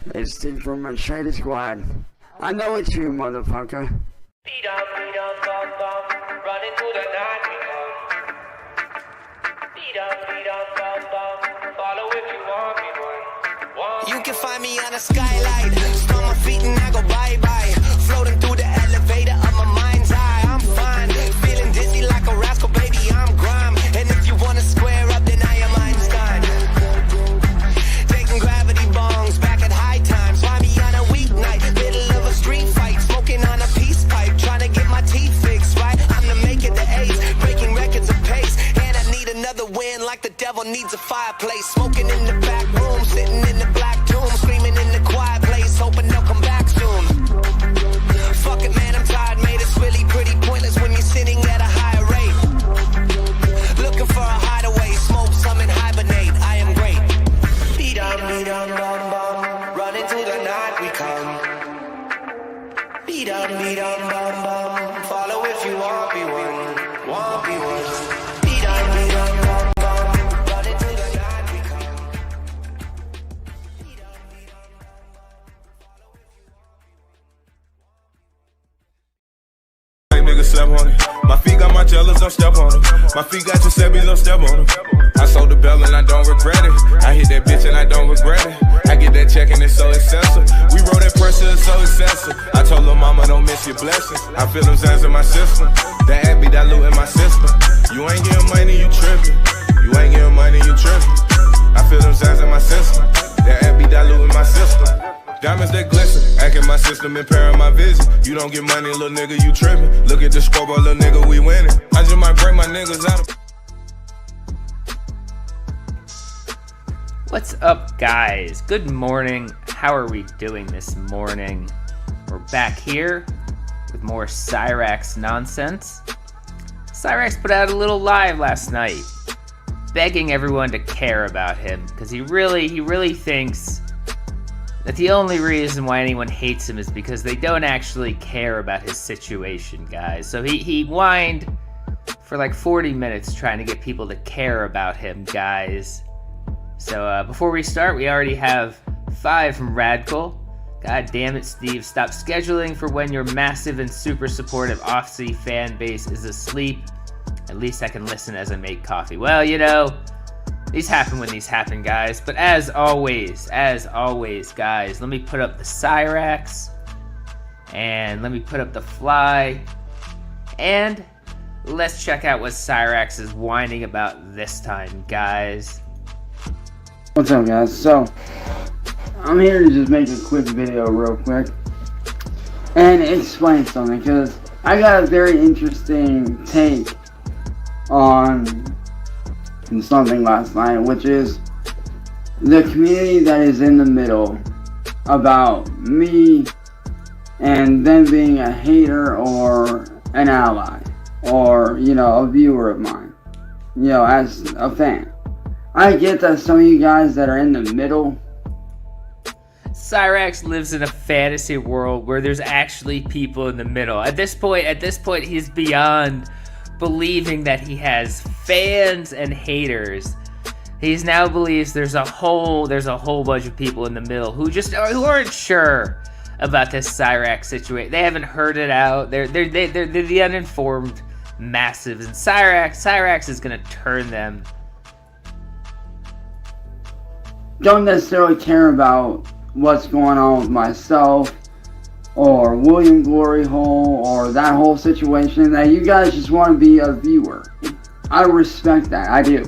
It's Steve from Machete Squad. I know it's you, motherfucker. Beat up, bum, bum, running through the night we come. Beat up, bum, bum, follow if you want me one. You can find me on a skyline, stomp my feet and I go bye-bye. Floating through the elevator of my mind's eye, I'm fine. Feeling dizzy like a rascal, baby, I'm grime. And if you wanna square up, then I am Einstein. Taking gravity bongs back at high times. Find me on a weeknight, middle of a street fight. Smoking on a peace pipe, trying to get my teeth fixed, right? I'm to make it the ace, breaking records of pace. And I need another win like the devil needs a fireplace. Smoking in the back room, sitting in the black tomb, screaming in the quiet place, hoping they'll come back soon. Fuck it, man, I'm tired, mate. It's really pretty pointless when you're sitting at a higher rate. Looking for a hideaway, smoke some and hibernate. I am great. Beat up, bum, bum, running through the night we come. Beat up, bum, bum, follow if you want me one. Want me one. Beat up, bum, bum, running through the night we come. Nigga step on it. My feet got my jealous, don't step on it. My feet got Giuseppe's, don't step on it. I sold the bell and I don't regret it. I hit that bitch and I don't regret it. I get that check and it's so excessive. We wrote that pressure, it's so excessive. I told her mama don't miss your blessings. I feel them sounds in my system. That app be diluting my system. You ain't getting money, you tripping. You ain't getting money, you tripping. I feel them sounds in my system. That app be diluting my system. Diamonds that glisten, acting my system, impairing my vision. You don't get money, little nigga, you tripping. Look at the scoreboard, little nigga, we winning. I just might break my niggas out of. What's up, guys? Good morning. How are we doing this morning? We're back here with more Cyrax nonsense. Cyrax put out a little live last night, begging everyone to care about him, because he really thinks that the only reason why anyone hates him is because they don't actually care about his situation, guys. So he whined for like 40 minutes trying to get people to care about him, guys. So before we start, we already have 5 from Radical. God damn it, Steve. Stop scheduling for when your massive and super supportive Offsea fan base is asleep. At least I can listen as I make coffee. Well, you know, these happen when these happen, guys. But as always, guys, let me put up the Cyrax. And let me put up the Fly. And let's check out what Cyrax is whining about this time, guys. What's up, guys? So, I'm here to just make a quick video real quick and explain something, because I got a very interesting take on something last night, which is the community that is in the middle about me and them being a hater or an ally or, you know, a viewer of mine, you know, as a fan. I get that some of you guys that are in the middle. Cyrax lives in a fantasy world where there's actually people in the middle. At this point, he's beyond believing that he has fans and haters. He now believes there's a whole bunch of people in the middle who aren't sure about this Cyrax situation. They haven't heard it out. They're the uninformed masses, and Cyrax is gonna turn them. Don't necessarily care about what's going on with myself or William Glory Hole or that whole situation. That you guys just want to be a viewer. I respect that. I do.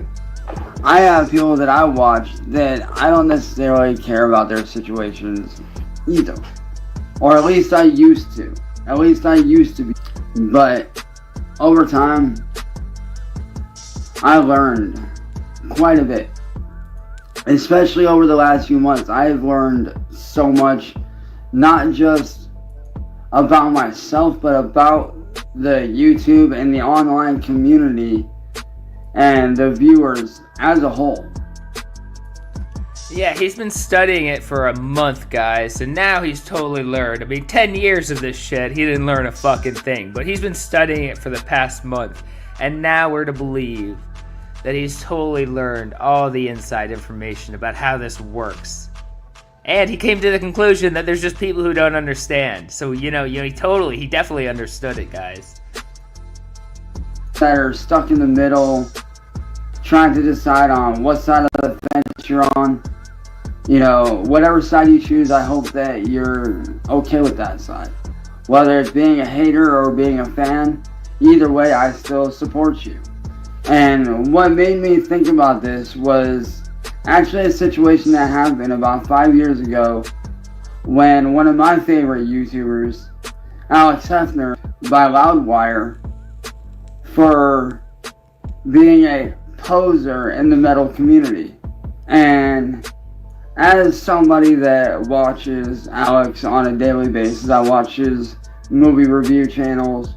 I have people that I watch that I don't necessarily care about their situations either, or at least I used to. Be. But over time, I learned quite a bit. Especially over the last few months, I've learned so much, not just about myself, but about the YouTube and the online community and the viewers as a whole. Yeah, he's been studying it for a month, guys, and now he's totally learned. I mean, 10 years of this shit, he didn't learn a fucking thing, but he's been studying it for the past month, and now we're to believe that he's totally learned all the inside information about how this works. And he came to the conclusion that there's just people who don't understand. So, he definitely understood it, guys. That are stuck in the middle, trying to decide on what side of the fence you're on. Whatever side you choose, I hope that you're okay with that side. Whether it's being a hater or being a fan, either way, I still support you. And what made me think about this was actually a situation that happened about 5 years ago when one of my favorite YouTubers, Alex Hefner, by Loudwire, for being a poser in the metal community. And as somebody that watches Alex on a daily basis, I watch his movie review channels.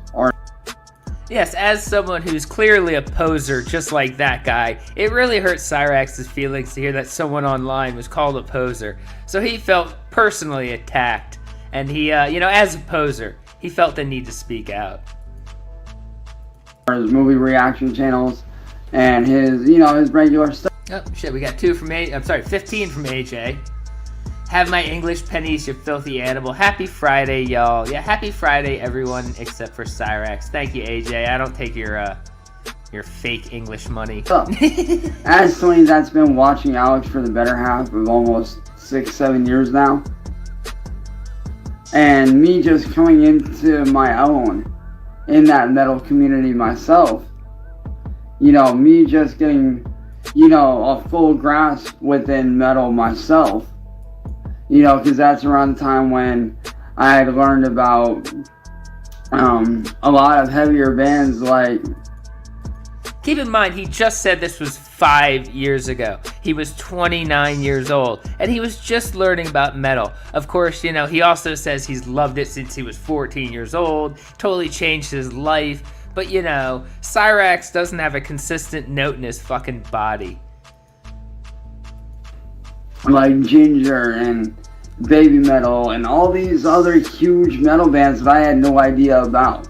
Yes, as someone who's clearly a poser just like that guy, it really hurt Cyraxx's feelings to hear that someone online was called a poser. So he felt personally attacked, and he, as a poser, he felt the need to speak out. His movie reaction channels and his regular stuff. Oh, shit, we got 15 from AJ. Have my English pennies, you filthy animal. Happy Friday, y'all. Yeah, happy Friday, everyone, except for Cyraxx. Thank you, AJ. I don't take your fake English money. As somebody that's been watching Alex for the better half of almost 6-7 years now, and me just coming into my own in that metal community myself, me just getting, a full grasp within metal myself, because that's around the time when I had learned about a lot of heavier bands like... Keep in mind, he just said this was 5 years ago. He was 29 years old, and he was just learning about metal. Of course, he also says he's loved it since he was 14 years old, totally changed his life. But, Cyraxx doesn't have a consistent note in his fucking body. Like Ginger and Baby Metal and all these other huge metal bands that I had no idea about.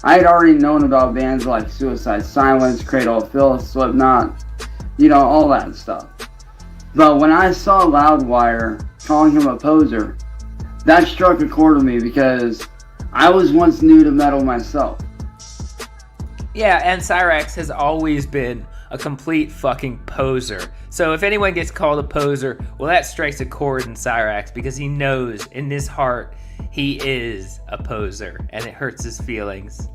I had already known about bands like Suicide Silence, Cradle of Filth, Slipknot, all that stuff. But when I saw Loudwire calling him a poser, that struck a chord with me because I was once new to metal myself. Yeah, and Cyraxx has always been a complete fucking poser. So if anyone gets called a poser, well, that strikes a chord in Cyraxx because he knows in his heart he is a poser, and it hurts his feelings.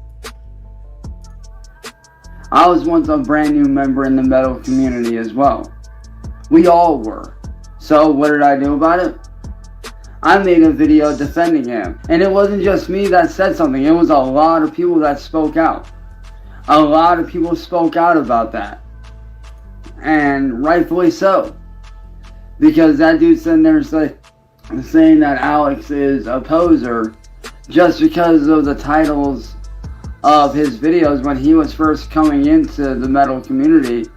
I was once a brand new member in the metal community as well. We all were. So what did I do about it? I made a video defending him. And it wasn't just me that said something. It was a lot of people that spoke out. A lot of people spoke out about that. And rightfully so. Because that dude sitting there saying that Alex is a poser just because of the titles of his videos when he was first coming into the metal community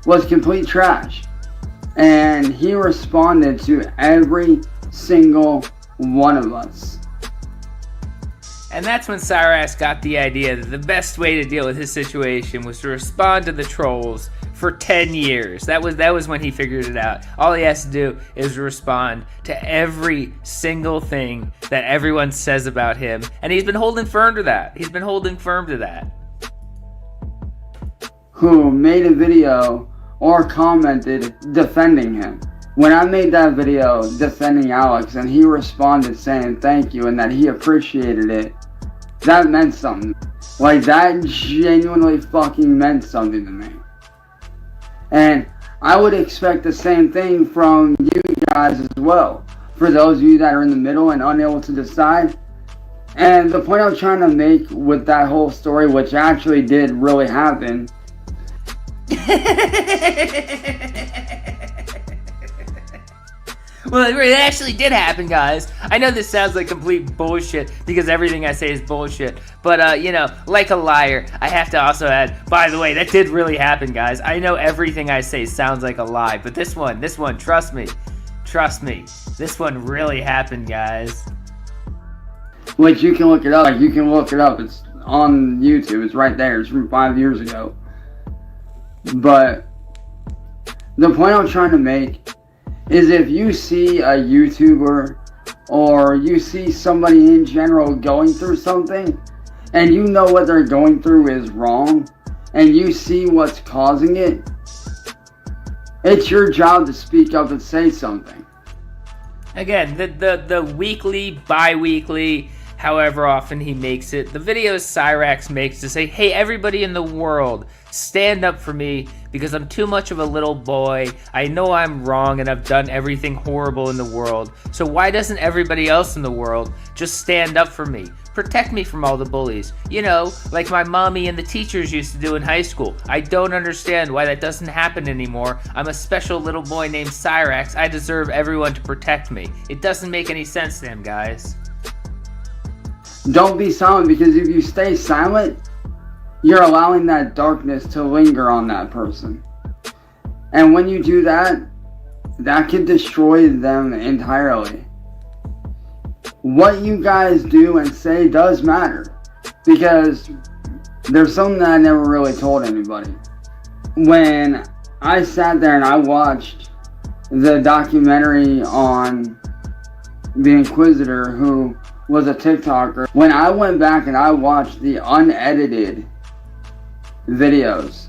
was complete trash. And he responded to every single one of us. And that's when Cyraxx got the idea that the best way to deal with his situation was to respond to the trolls for 10 years. That was when he figured it out. All he has to do is respond to every single thing that everyone says about him. And he's been holding firm to that. Who made a video or commented defending him. When I made that video defending Alex and he responded saying thank you and that he appreciated it, that meant something. Like, that genuinely fucking meant something to me. And I would expect the same thing from you guys as well. For those of you that are in the middle and unable to decide. And the point I'm trying to make with that whole story, which actually did really happen. Well, it actually did happen, guys. I know this sounds like complete bullshit because everything I say is bullshit. But, like a liar, I have to also add, by the way, that did really happen, guys. I know everything I say sounds like a lie, but this one, trust me, this one really happened, guys. Which you can look it up. It's on YouTube. It's right there. It's from 5 years ago. But the point I'm trying to make is if you see a YouTuber or you see somebody in general going through something and you know what they're going through is wrong and you see what's causing it, it's your job to speak up and say something. Again, the weekly, bi-weekly, however often he makes it, the videos Cyrax makes to say, hey, everybody in the world, stand up for me because I'm too much of a little boy. I know I'm wrong and I've done everything horrible in the world. So why doesn't everybody else in the world just stand up for me? Protect me from all the bullies. You know, like my mommy and the teachers used to do in high school. I don't understand why that doesn't happen anymore. I'm a special little boy named Cyrax. I deserve everyone to protect me. It doesn't make any sense to him, guys. Don't be silent, because if you stay silent, you're allowing that darkness to linger on that person. And when you do that, that can destroy them entirely. What you guys do and say does matter, because there's something that I never really told anybody. When I sat there and I watched the documentary on the Inquisitor, who was a TikToker, when I went back and I watched the unedited videos.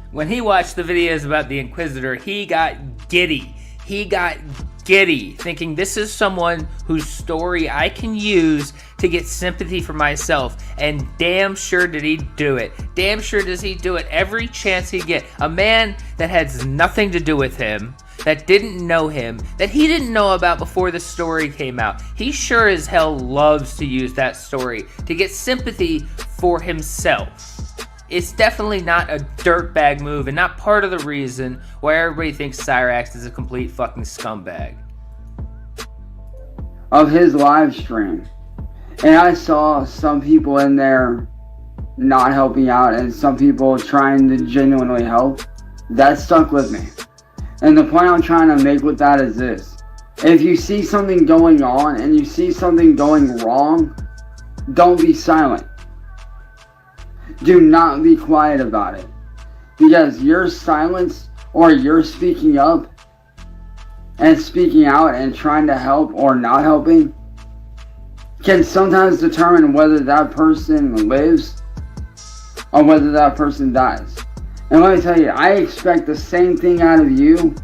When he watched the videos about the Inquisitor, he got giddy. He got giddy, thinking this is someone whose story I can use to get sympathy for myself. And damn sure did he do it. Damn sure does he do it every chance he get. A man that has nothing to do with him, that didn't know him, that he didn't know about before the story came out. He sure as hell loves to use that story to get sympathy for himself. It's definitely not a dirtbag move and not part of the reason why everybody thinks Cyrax is a complete fucking scumbag. Of his live stream. And I saw some people in there not helping out and some people trying to genuinely help. That stuck with me. And the point I'm trying to make with that is this. If you see something going on and you see something going wrong, don't be silent. Do not be quiet about it. Because your silence or your speaking up and speaking out and trying to help or not helping can sometimes determine whether that person lives or whether that person dies. And let me tell you, I expect the same thing out of you,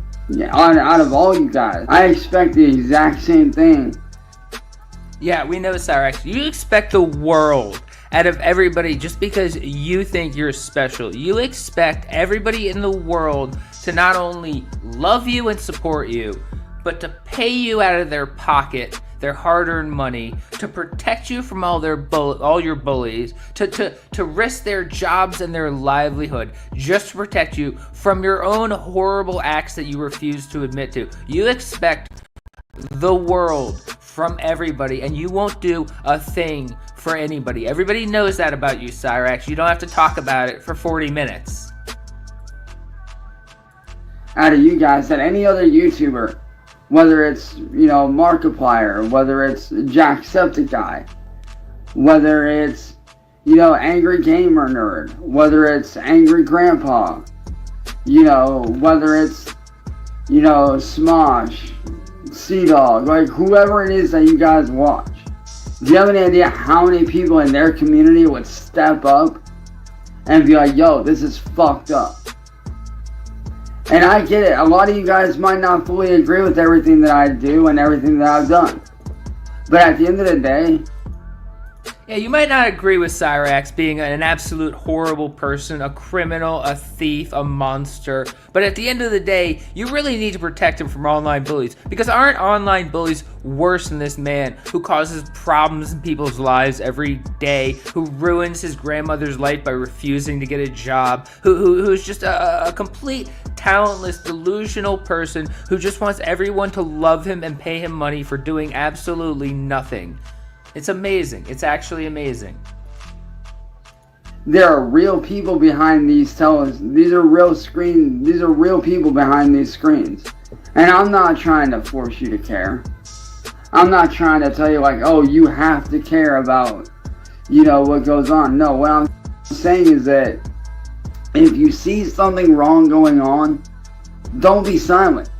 out of all you guys. I expect the exact same thing. Yeah, we know, Cyrax. You expect the world out of everybody just because you think you're special. You expect everybody in the world to not only love you and support you, but to pay you out of their pocket their hard-earned money, to protect you from all your bullies, to risk their jobs and their livelihood just to protect you from your own horrible acts that you refuse to admit to. You expect the world from everybody, and you won't do a thing for anybody. Everybody knows that about you, Cyrax. You don't have to talk about it for 40 minutes. Out of you guys, than any other YouTuber, whether it's, Markiplier, whether it's Jacksepticeye, whether it's, Angry Gamer Nerd, whether it's Angry Grandpa, whether it's, Smosh, Sea-Dog, like whoever it is that you guys watch. Do you have any idea how many people in their community would step up and be like, yo, this is fucked up? And I get it, a lot of you guys might not fully agree with everything that I do and everything that I've done. But at the end of the day... Yeah, you might not agree with Cyrax being an absolute horrible person, a criminal, a thief, a monster. But at the end of the day, you really need to protect him from online bullies. Because aren't online bullies worse than this man who causes problems in people's lives every day, who ruins his grandmother's life by refusing to get a job, who's just a complete talentless, delusional person who just wants everyone to love him and pay him money for doing absolutely nothing. It's amazing. It's actually amazing. There are real people behind these These are real people behind these screens. And I'm not trying to force you to care. I'm not trying to tell you like, oh, you have to care about, what goes on. No, what I'm saying is that if you see something wrong going on, don't be silent.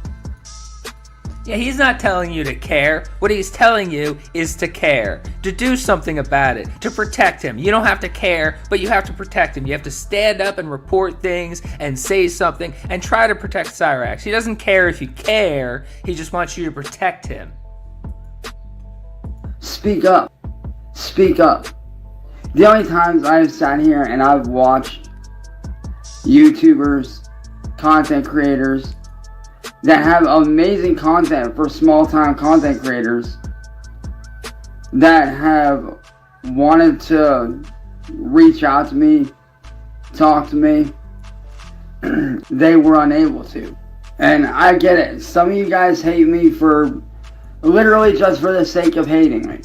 Yeah, he's not telling you to care. What he's telling you is to care, to do something about it, to protect him. You don't have to care, but you have to protect him. You have to stand up and report things and say something and try to protect Cyraxx. He doesn't care if you care. He just wants you to protect him. Speak up. Speak up. The only times I've sat here and I've watched YouTubers, content creators that have amazing content for small-time content creators that have wanted to reach out to me, talk to me, they were unable to. And I get it. Some of you guys hate me for literally just for the sake of hating me.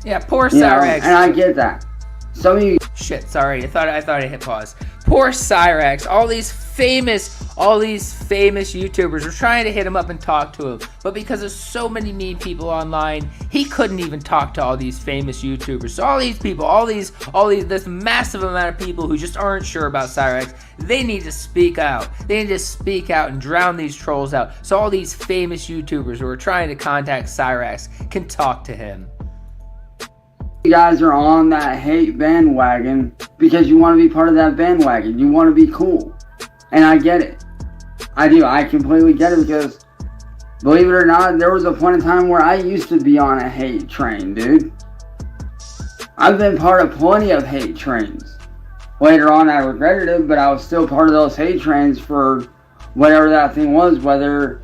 Yeah, poor Cyraxx. And I get that. Some of you... Shit, sorry. I thought I hit pause. Poor Cyraxx. All these famous YouTubers were trying to hit him up and talk to him, but because of so many mean people online, he couldn't even talk to all these famous YouTubers. So all these people, this massive amount of people who just aren't sure about Cyraxx, they need to speak out. They need to speak out and drown these trolls out. So all these famous YouTubers who are trying to contact Cyraxx can talk to him. You guys are on that hate bandwagon because you want to be part of that bandwagon. You want to be cool. And I get it. I do. I completely get it because, believe it or not, there was a point in time where I used to be on a hate train, dude. I've been part of plenty of hate trains. Later on, I regretted it, but I was still part of those hate trains for whatever that thing was, whether...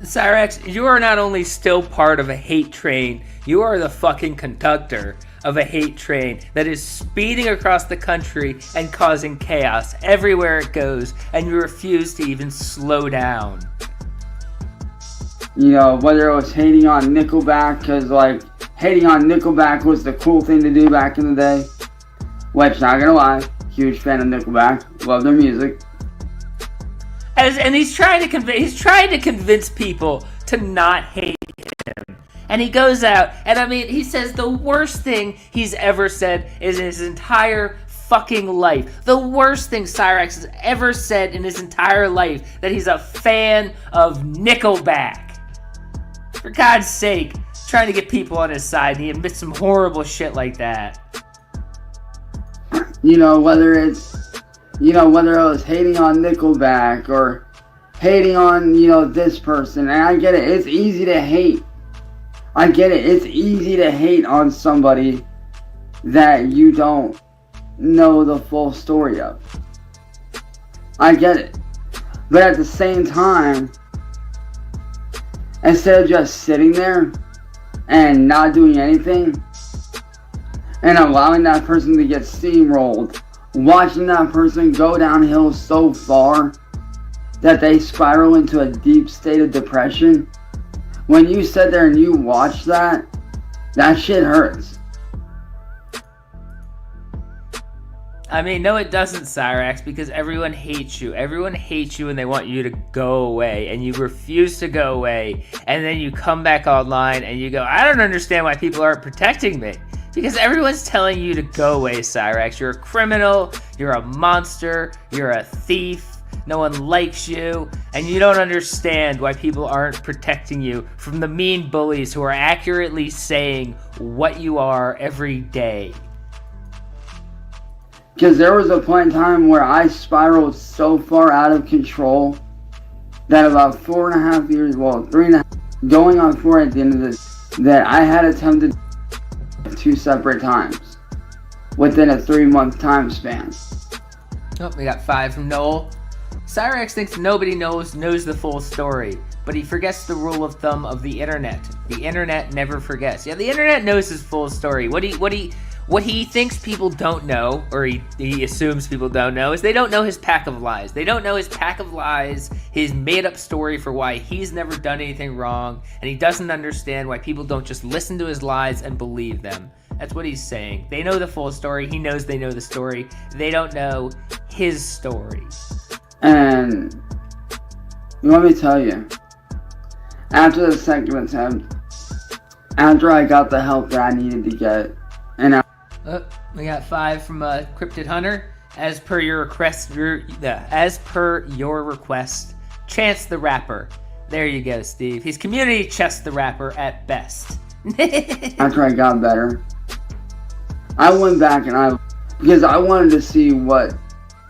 Cyraxx, you are not only still part of a hate train, you are the fucking conductor of a hate train that is speeding across the country and causing chaos everywhere it goes, and you refuse to even slow down. You know, whether it was hating on Nickelback, because, like, hating on Nickelback was the cool thing to do back in the day. Which, not gonna lie, huge fan of Nickelback, love their music. And he's trying to convince people to not hate him. And he goes out, and I mean, he says the worst thing he's ever said is in his entire fucking life. The worst thing Cyraxx has ever said in his entire life, that he's a fan of Nickelback. For God's sake, trying to get people on his side, and he admits some horrible shit like that. You know, whether it was hating on Nickelback or hating on, this person. And I get it. It's easy to hate. I get it. It's easy to hate on somebody that you don't know the full story of. I get it. But at the same time, instead of just sitting there and not doing anything and allowing that person to get steamrolled, watching that person go downhill so far that they spiral into a deep state of depression, when you sit there and you watch that shit hurts. I mean, no it doesn't, Cyraxx, because everyone hates you. Everyone hates you and they want you to go away, and you refuse to go away, and then you come back online and you go, I don't understand why people aren't protecting me. Because everyone's telling you to go away, Cyraxx. You're a criminal, you're a monster, you're a thief, no one likes you, and you don't understand why people aren't protecting you from the mean bullies who are accurately saying what you are every day. Because there was a point in time where I spiraled so far out of control that about 4.5 years, 3.5, going on 4 at the end of this, that I had attempted 2 separate times within a 3-month time span. Oh, we got 5 from Noel. Cyraxx thinks nobody knows the full story, but he forgets the rule of thumb of the internet. The internet never forgets. Yeah, the internet knows his full story. What he thinks people don't know, or he assumes people don't know, is they don't know his pack of lies. They don't know his pack of lies, his made-up story for why he's never done anything wrong, and he doesn't understand why people don't just listen to his lies and believe them. That's what he's saying. They know the full story. He knows they know the story. They don't know his story. And let me tell you, after the second attempt, after I got the help that I needed to get, and we got 5 from Cryptid Hunter. As per your request, Chance the Rapper. There you go, Steve. He's community chest the rapper at best. After I got better, I went back because I wanted to see what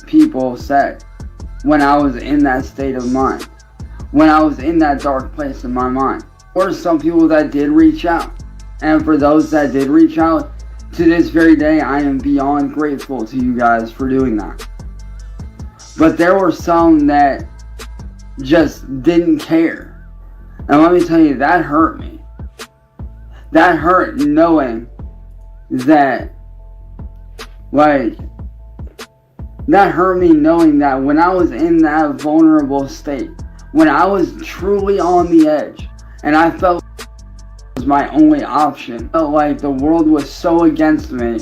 people said when I was in that state of mind, when I was in that dark place in my mind. There were some people that did reach out, and for those that did reach out, to this very day, I am beyond grateful to you guys for doing that. But there were some that just didn't care. And let me tell you, that hurt me. That hurt knowing that, that hurt me knowing that when I was in that vulnerable state, when I was truly on the edge, and I felt it was my only option, I felt like the world was so against me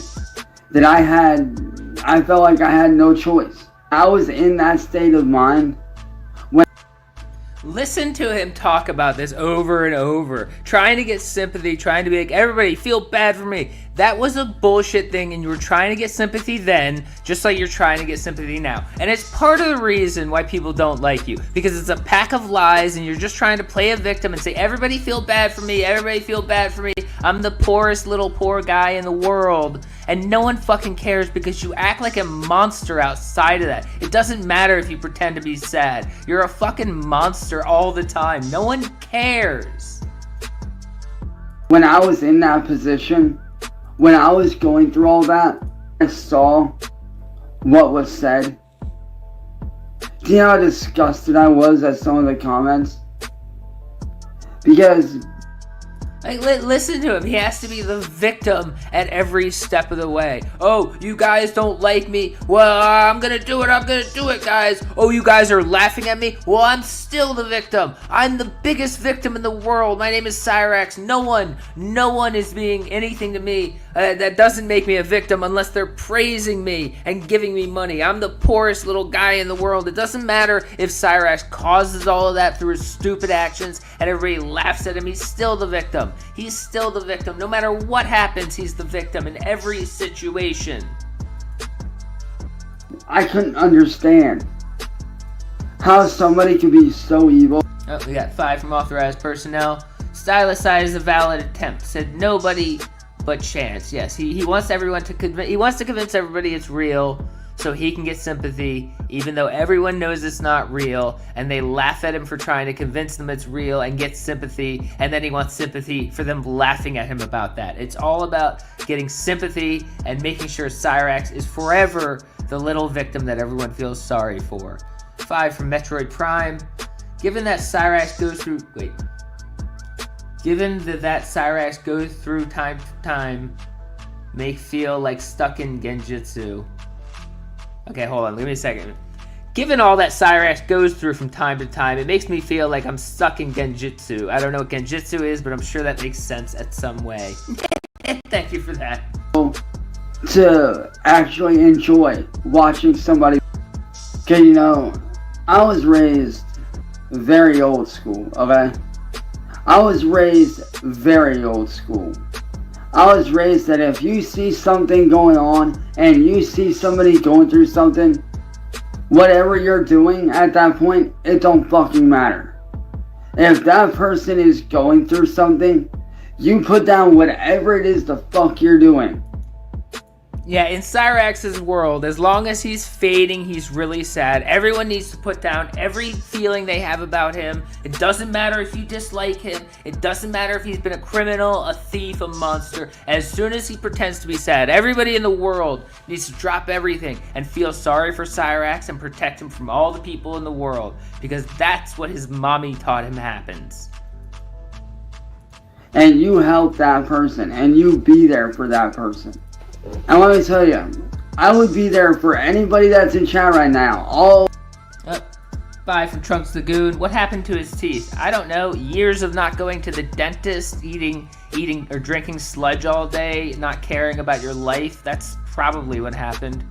that I felt like I had no choice. I was in that state of mind. Listen to him talk about this over and over, trying to get sympathy, trying to be like, everybody feel bad for me. That was a bullshit thing, and you were trying to get sympathy then, just like you're trying to get sympathy now. And it's part of the reason why people don't like you, because it's a pack of lies, and you're just trying to play a victim and say, everybody feel bad for me, everybody feel bad for me. I'm the poorest little poor guy in the world. And no one fucking cares because you act like a monster outside of that. It doesn't matter if you pretend to be sad. You're a fucking monster all the time. No one cares. When I was in that position, when I was going through all that, I saw what was said. Do you know how disgusted I was at some of the comments? Because listen to him. He has to be the victim at every step of the way. Oh, you guys don't like me. Well, I'm gonna do it, guys. Oh, you guys are laughing at me. Well, I'm still the victim. I'm the biggest victim in the world. My name is Cyrax. No one is being anything to me that doesn't make me a victim unless they're praising me and giving me money. I'm the poorest little guy in the world. It doesn't matter if Cyrax causes all of that through his stupid actions and everybody laughs at him. He's still the victim. He's still the victim. No matter what happens, he's the victim in every situation. I couldn't understand how somebody could be so evil. Oh, we got 5 from authorized personnel. Stylicized as a valid attempt. Said nobody but Chance. Yes, he wants everyone to he wants to convince everybody it's real so he can get sympathy, even though everyone knows it's not real, and they laugh at him for trying to convince them it's real and get sympathy, and then he wants sympathy for them laughing at him about that. It's all about getting sympathy and making sure Cyrax is forever the little victim that everyone feels sorry for. 5 from Metroid Prime. Given that Cyrax goes through time to time, may feel like stuck in Genjutsu. Okay, hold on, give me a second. Given all that Cyrax goes through from time to time, it makes me feel like I'm stuck in Genjutsu. I don't know what Genjutsu is, but I'm sure that makes sense at some way. Thank you for that. To actually enjoy watching somebody. Okay, you know, I was raised very old school, okay? I was raised very old school. I was raised that if you see something going on and you see somebody going through something, whatever you're doing at that point, it don't fucking matter. If that person is going through something, you put down whatever it is the fuck you're doing. Yeah, in Cyrax's world, as long as he's fading, he's really sad. Everyone needs to put down every feeling they have about him. It doesn't matter if you dislike him. It doesn't matter if he's been a criminal, a thief, a monster. As soon as he pretends to be sad, everybody in the world needs to drop everything and feel sorry for Cyrax and protect him from all the people in the world, because that's what his mommy taught him happens. And you help that person, and you be there for that person. And let me tell you, I would be there for anybody that's in chat right now. Bye from Trunks the Goon. What happened to his teeth? I don't know. Years of not going to the dentist, eating or drinking sludge all day, not caring about your life. That's probably what happened.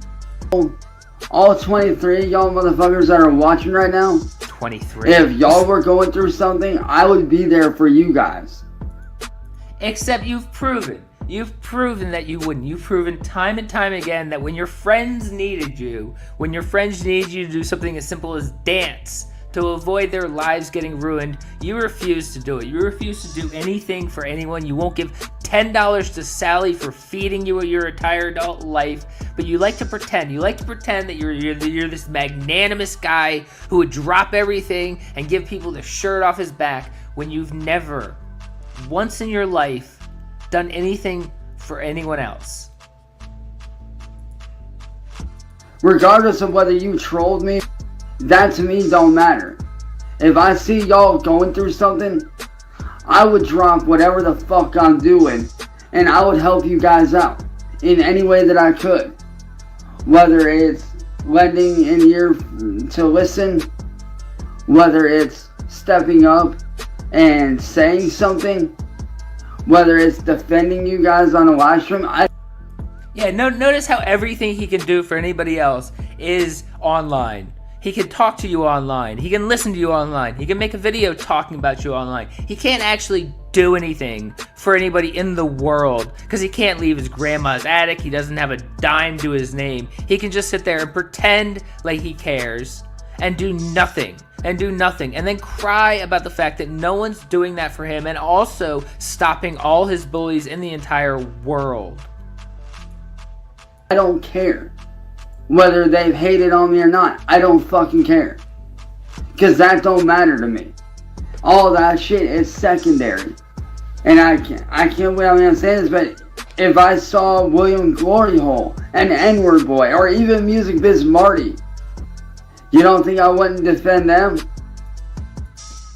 All 23 y'all motherfuckers that are watching right now, 23. If y'all were going through something, I would be there for you guys. Except you've proven that you wouldn't. You've proven time and time again that when your friends needed you, when your friends needed you to do something as simple as dance to avoid their lives getting ruined, you refuse to do it. You refuse to do anything for anyone. You won't give $10 to Sally for feeding you your entire adult life, but you like to pretend. You like to pretend that you're this magnanimous guy who would drop everything and give people the shirt off his back when you've never, once in your life, done anything for anyone else. Regardless of whether you trolled me, that to me don't matter. If I see y'all going through something, I would drop whatever the fuck I'm doing and I would help you guys out in any way that I could. Whether it's lending an ear to listen, whether it's stepping up and saying something, whether it's defending you guys on a live stream. Notice how everything he can do for anybody else is online. He can talk to you online. He can listen to you online. He can make a video talking about you online. He can't actually do anything for anybody in the world because he can't leave his grandma's attic. He doesn't have a dime to his name. He can just sit there and pretend like he cares and do nothing. And then cry about the fact that no one's doing that for him and also stopping all his bullies in the entire world. I don't care whether they've hated on me or not. I don't fucking care. Because that don't matter to me. All that shit is secondary. And I can't wait, I'm gonna say this, but if I saw William Glory Hole, an N-word boy, or even Music Biz Marty, you don't think I wouldn't defend them?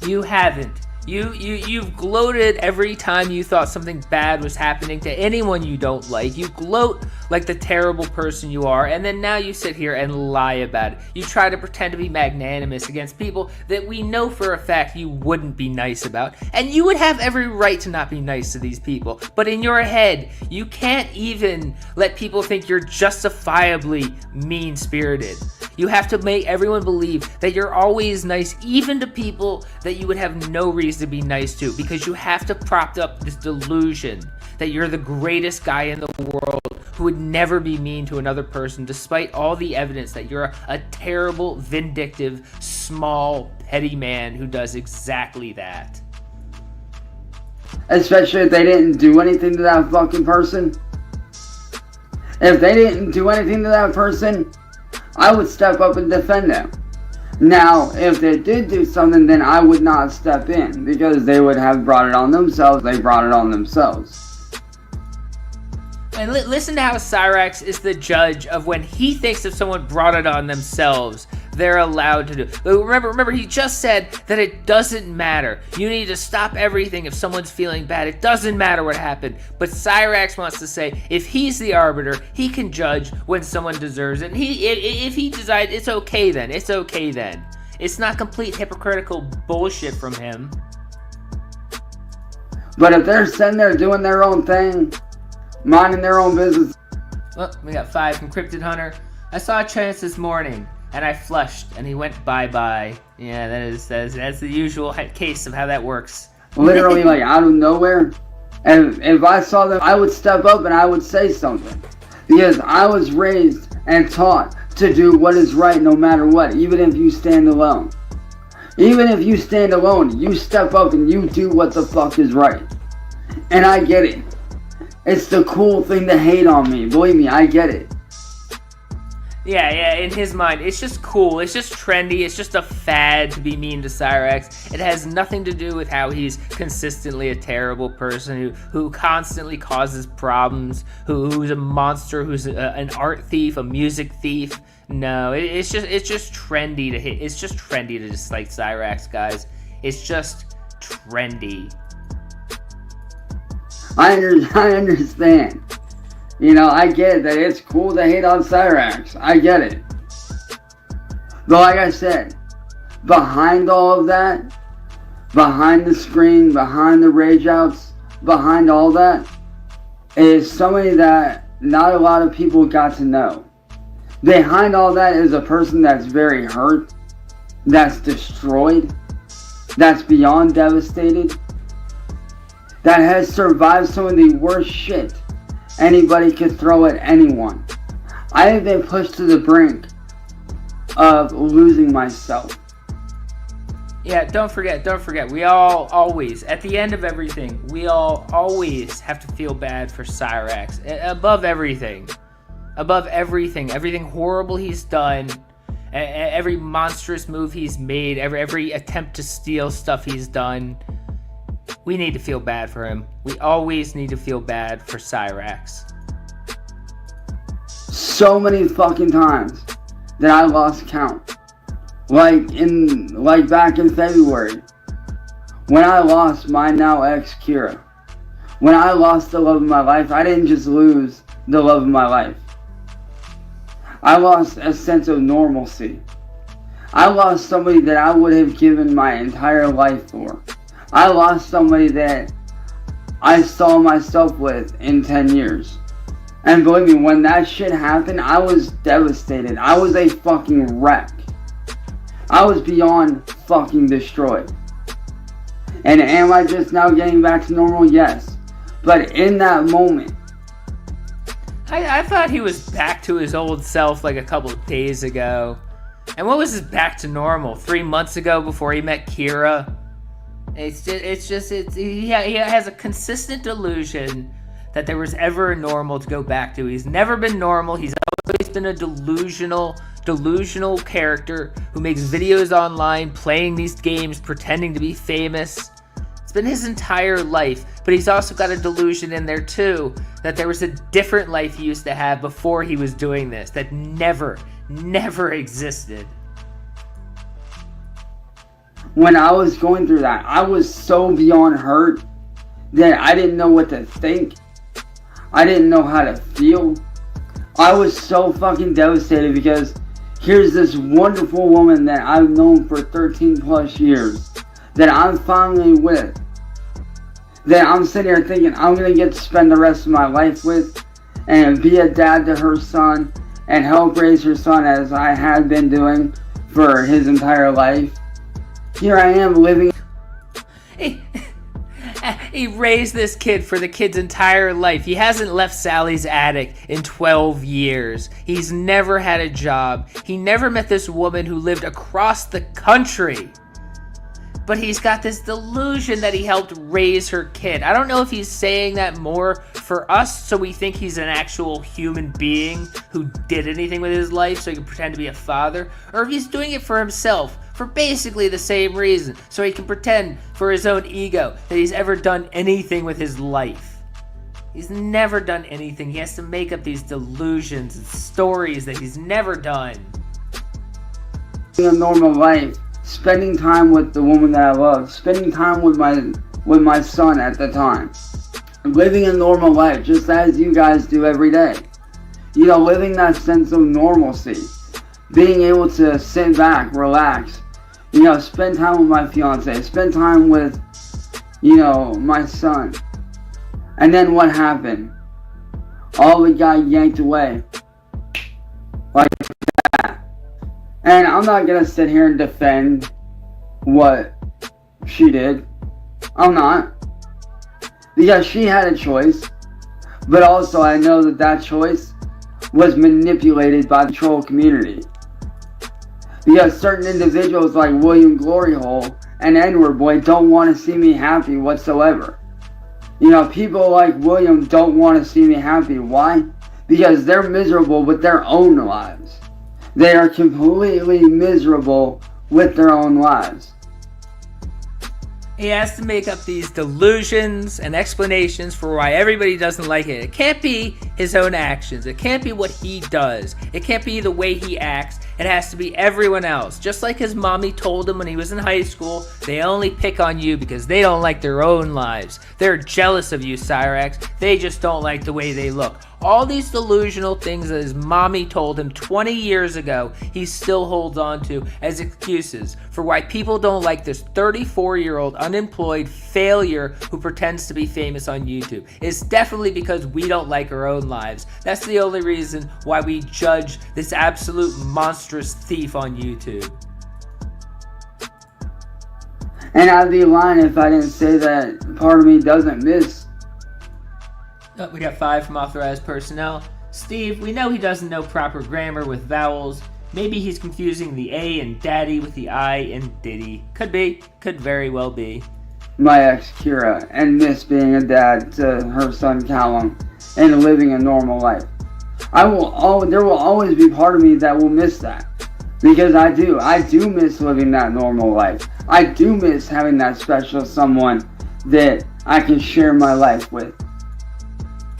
You haven't. You've gloated every time you thought something bad was happening to anyone you don't like. You gloat like the terrible person you are, and then now you sit here and lie about it. You try to pretend to be magnanimous against people that we know for a fact you wouldn't be nice about, and you would have every right to not be nice to these people. But in your head, you can't even let people think you're justifiably mean-spirited. You have to make everyone believe that you're always nice, even to people that you would have no reason to be nice to, because you have to prop up this delusion that you're the greatest guy in the world who would never be mean to another person, despite all the evidence that you're a terrible, vindictive, small, petty man who does exactly that. Especially if they didn't do anything to that fucking person. If they didn't do anything to that person, I would step up and defend them. Now, if they did do something, then I would not step in, because they would have brought it on themselves. They brought it on themselves. And listen to how Cyrax is the judge of when he thinks if someone brought it on themselves, they're allowed to do. But remember, he just said that it doesn't matter. You need to stop everything if someone's feeling bad. It doesn't matter what happened. But Cyrax wants to say if he's the arbiter, he can judge when someone deserves it. And if he decides it's okay then. It's okay then. It's not complete hypocritical bullshit from him. But if they're sitting there doing their own thing, minding their own business. Well, we got 5 from Cryptid Hunter. I saw a chance this morning, and I flushed, and he went bye-bye. Yeah, that's the usual case of how that works. Literally, like, out of nowhere. And if I saw them, I would step up and I would say something. Because I was raised and taught to do what is right no matter what, even if you stand alone. Even if you stand alone, you step up and you do what the fuck is right. And I get it. It's the cool thing to hate on me. Believe me, I get it. Yeah, in his mind, it's just cool. It's just trendy. It's just a fad to be mean to Cyrax. It has nothing to do with how he's consistently a terrible person who constantly causes problems, who's a monster, who's an art thief, a music thief. No, it's just trendy to hit. It's just trendy to dislike Cyrax, guys. It's just trendy. I understand. You know, I get that it's cool to hate on Cyrax. I get it. But like I said, behind all of that, behind the screen, behind the rage outs, behind all that, is somebody that not a lot of people got to know. Behind all that is a person that's very hurt, that's destroyed, that's beyond devastated, that has survived some of the worst shit anybody could throw at anyone. I have been pushed to the brink of losing myself. Yeah, don't forget. We all always, at the end of everything, we all always have to feel bad for Cyraxx. Above everything, everything horrible he's done, every monstrous move he's made, every attempt to steal stuff he's done, we need to feel bad for him. We always need to feel bad for Cyraxx. So many fucking times that I lost count. Like back in February, when I lost my now ex Kira. When I lost the love of my life, I didn't just lose the love of my life. I lost a sense of normalcy. I lost somebody that I would have given my entire life for. I lost somebody that I saw myself with in 10 years. And believe me, when that shit happened, I was devastated. I was a fucking wreck. I was beyond fucking destroyed. And am I just now getting back to normal? Yes. But in that moment, I thought he was back to his old self like a couple of days ago. And what was his back to normal? 3 months ago before he met Kira? He has a consistent delusion that there was ever a normal to go back to. He's never been normal. He's always been a delusional character who makes videos online, playing these games, pretending to be famous. It's been his entire life, but he's also got a delusion in there too, that there was a different life he used to have before he was doing this, that never existed. When I was going through that, I was so beyond hurt that I didn't know what to think. I didn't know how to feel. I was so fucking devastated because here's this wonderful woman that I've known for 13 plus years that I'm finally with, that I'm sitting here thinking I'm going to get to spend the rest of my life with and be a dad to her son and help raise her son as I had been doing for his entire life. Here I am living. He raised this kid for the kid's entire life. He hasn't left Sally's attic in 12 years. He's never had a job. He never met this woman who lived across the country. But he's got this delusion that he helped raise her kid. I don't know if he's saying that more for us so we think he's an actual human being who did anything with his life so he can pretend to be a father, or if he's doing it for himself for basically the same reason, so he can pretend for his own ego that he's ever done anything with his life. He's never done anything. He has to make up these delusions and stories that he's never done. A normal life, spending time with the woman that I love, spending time with my son at the time, living a normal life just as you guys do every day. You know, living that sense of normalcy, being able to sit back, relax, you know, spend time with my fiance, spend time with, you know, my son. And then what happened? All of it got yanked away. Like that. And I'm not gonna sit here and defend what she did. I'm not. Because she had a choice. But also I know that that choice was manipulated by the troll community. Because certain individuals like William Gloryhole and Edward Boy don't want to see me happy whatsoever. You know, people like William don't want to see me happy. Why? Because they're miserable with their own lives. They are completely miserable with their own lives. He has to make up these delusions and explanations for why everybody doesn't like it. It can't be his own actions. It can't be what he does. It can't be the way he acts. It has to be everyone else. Just like his mommy told him when he was in high school, they only pick on you because they don't like their own lives. They're jealous of you, Cyraxx. They just don't like the way they look. All these delusional things that his mommy told him 20 years ago, he still holds on to as excuses for why people don't like this 34-year-old unemployed failure who pretends to be famous on YouTube. It's definitely because we don't like our own lives. That's the only reason why we judge this absolute monstrous thief on YouTube. And I'd be lying if I didn't say that part of me doesn't miss. We got 5 from authorized personnel. Steve, we know he doesn't know proper grammar with vowels. Maybe he's confusing the A in daddy with the I in Diddy. Could be. Could very well be. My ex Kira and miss being a dad to her son Callum and living a normal life. There will always be part of me that will miss that. Because I do miss living that normal life. I do miss having that special someone that I can share my life with.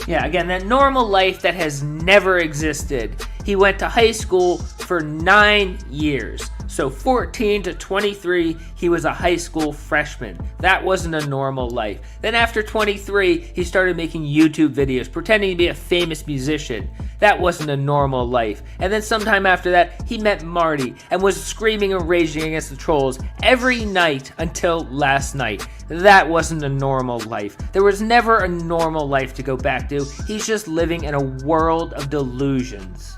Yeah, again, that normal life that has never existed. He went to high school for 9 years. So 14 to 23, he was a high school freshman. That wasn't a normal life. Then after 23, he started making YouTube videos, pretending to be a famous musician. That wasn't a normal life. And then sometime after that, he met Marty and was screaming and raging against the trolls every night until last night. That wasn't a normal life. There was never a normal life to go back to. He's just living in a world of delusions.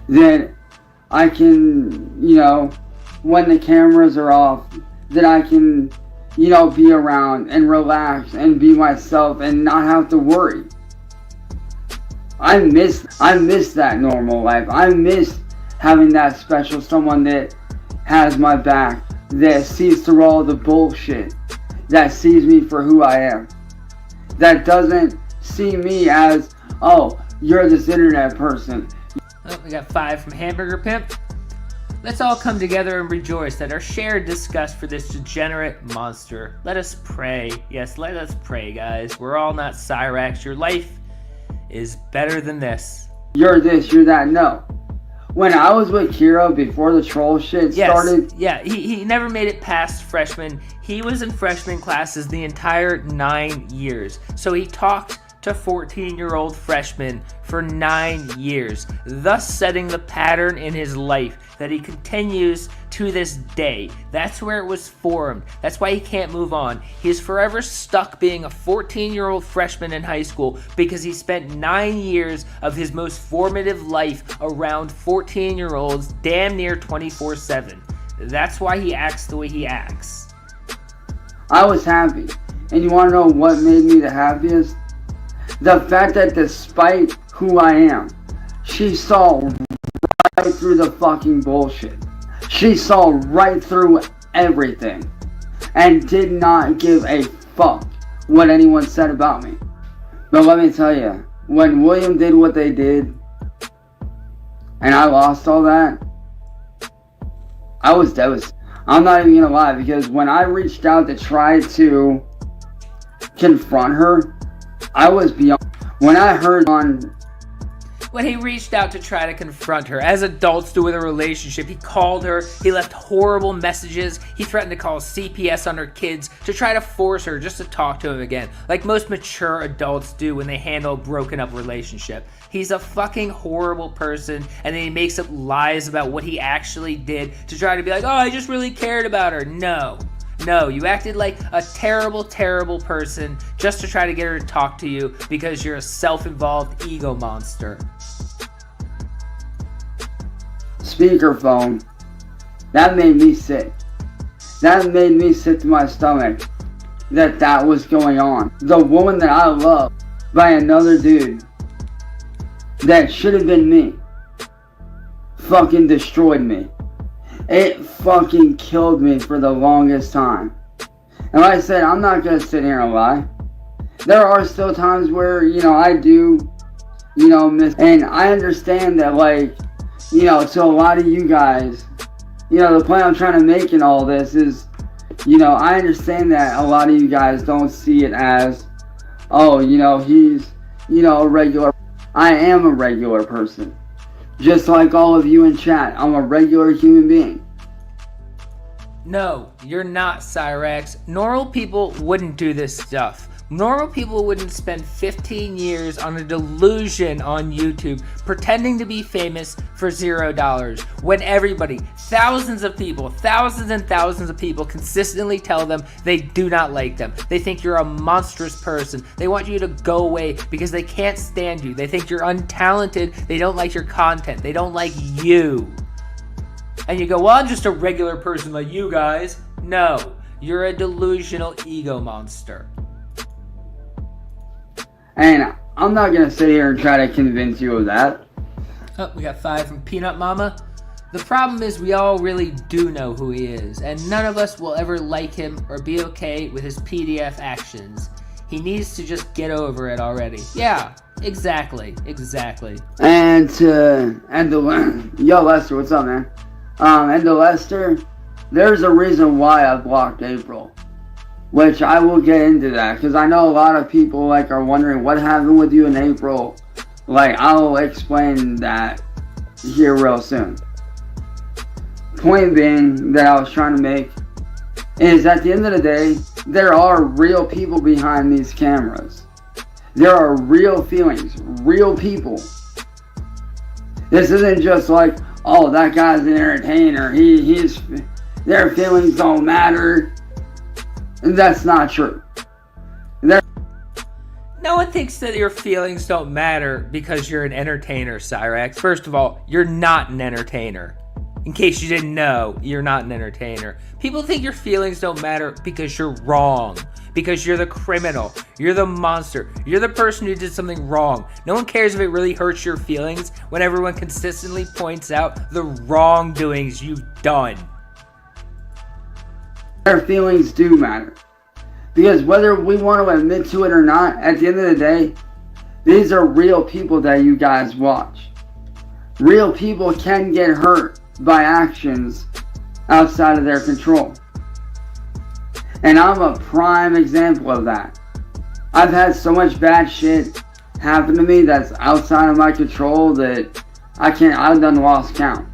That I can, when the cameras are off, that I can, be around and relax and be myself and not have to worry. I miss that normal life. I miss having that special someone that has my back, that sees through all the bullshit, that sees me for who I am, that doesn't see me as, oh, you're this internet person. Oh, we got 5 from Hamburger Pimp. Let's all come together and rejoice at our shared disgust for this degenerate monster. Let us pray. Yes, let us pray, guys. We're all not Cyrax. Your life is better than this. You're this, you're that. No. When I was with Kiro before the troll shit started... Yeah, he never made it past freshman. He was in freshman classes the entire 9 years. So he talked to 14-year-old freshmen for 9 years, thus setting the pattern in his life that he continues to this day. That's where it was formed. That's why he can't move on. He is forever stuck being a 14-year-old freshman in high school because he spent 9 years of his most formative life around 14-year-olds damn near 24/7. That's why he acts the way he acts. I was happy. And you want to know what made me the happiest? The fact that despite who I am, she saw right through the fucking bullshit. She saw right through everything and did not give a fuck what anyone said about me. But let me tell you, when William did what they did and I lost all that, I was devastated. I'm not even gonna lie, because when I reached out to try to confront her, I was beyond. When I heard when he reached out to try to confront her, as adults do with a relationship, he called her, he left horrible messages, he threatened to call CPS on her kids to try to force her just to talk to him again, like most mature adults do when they handle a broken up relationship. He's a fucking horrible person, and then he makes up lies about what he actually did to try to be like, oh, I just really cared about her. No, you acted like a terrible, terrible person just to try to get her to talk to you because you're a self-involved ego monster. Speakerphone, that made me sick. That made me sick to my stomach that was going on. The woman that I love by another dude that should have been me fucking destroyed me. It fucking killed me for the longest time. And like I said, I'm not going to sit here and lie. There are still times where, I do, miss. And I understand that, to a lot of you guys, the point I'm trying to make in all this is, I understand that a lot of you guys don't see it as, oh, he's, a regular. I am a regular person. Just like all of you in chat, I'm a regular human being. No, you're not, Cyrax. Normal people wouldn't do this stuff. Normal people wouldn't spend 15 years on a delusion on YouTube pretending to be famous for $0 when everybody, thousands and thousands of people consistently tell them they do not like them. They think you're a monstrous person. They want you to go away because they can't stand you. They think you're untalented. They don't like your content. They don't like you. And you go, well, I'm just a regular person like you guys. No, you're a delusional ego monster. And I'm not going to sit here and try to convince you of that. Oh, we got 5 from Peanut Mama. The problem is we all really do know who he is, and none of us will ever like him or be okay with his PDF actions. He needs to just get over it already. Yeah, exactly. And yo, Lester, what's up, man? And to Lester, there's a reason why I blocked April, which I will get into that, because I know a lot of people, like, are wondering what happened with you in April. Like, I'll explain that here real soon. Point being that I was trying to make is, at the end of the day, there are real people behind these cameras. There are real feelings, real people. This isn't just like, oh, that guy's an entertainer, their feelings don't matter. That's not true. No one thinks that your feelings don't matter because you're an entertainer, Cyrax. First of all, you're not an entertainer. In case you didn't know, you're not an entertainer. People think your feelings don't matter because you're wrong. Because you're the criminal. You're the monster. You're the person who did something wrong. No one cares if it really hurts your feelings when everyone consistently points out the wrongdoings you've done. Their feelings do matter. Because whether we want to admit to it or not, at the end of the day, these are real people that you guys watch. Real people can get hurt by actions outside of their control. And I'm a prime example of that. I've had so much bad shit happen to me that's outside of my control that I've done lost count.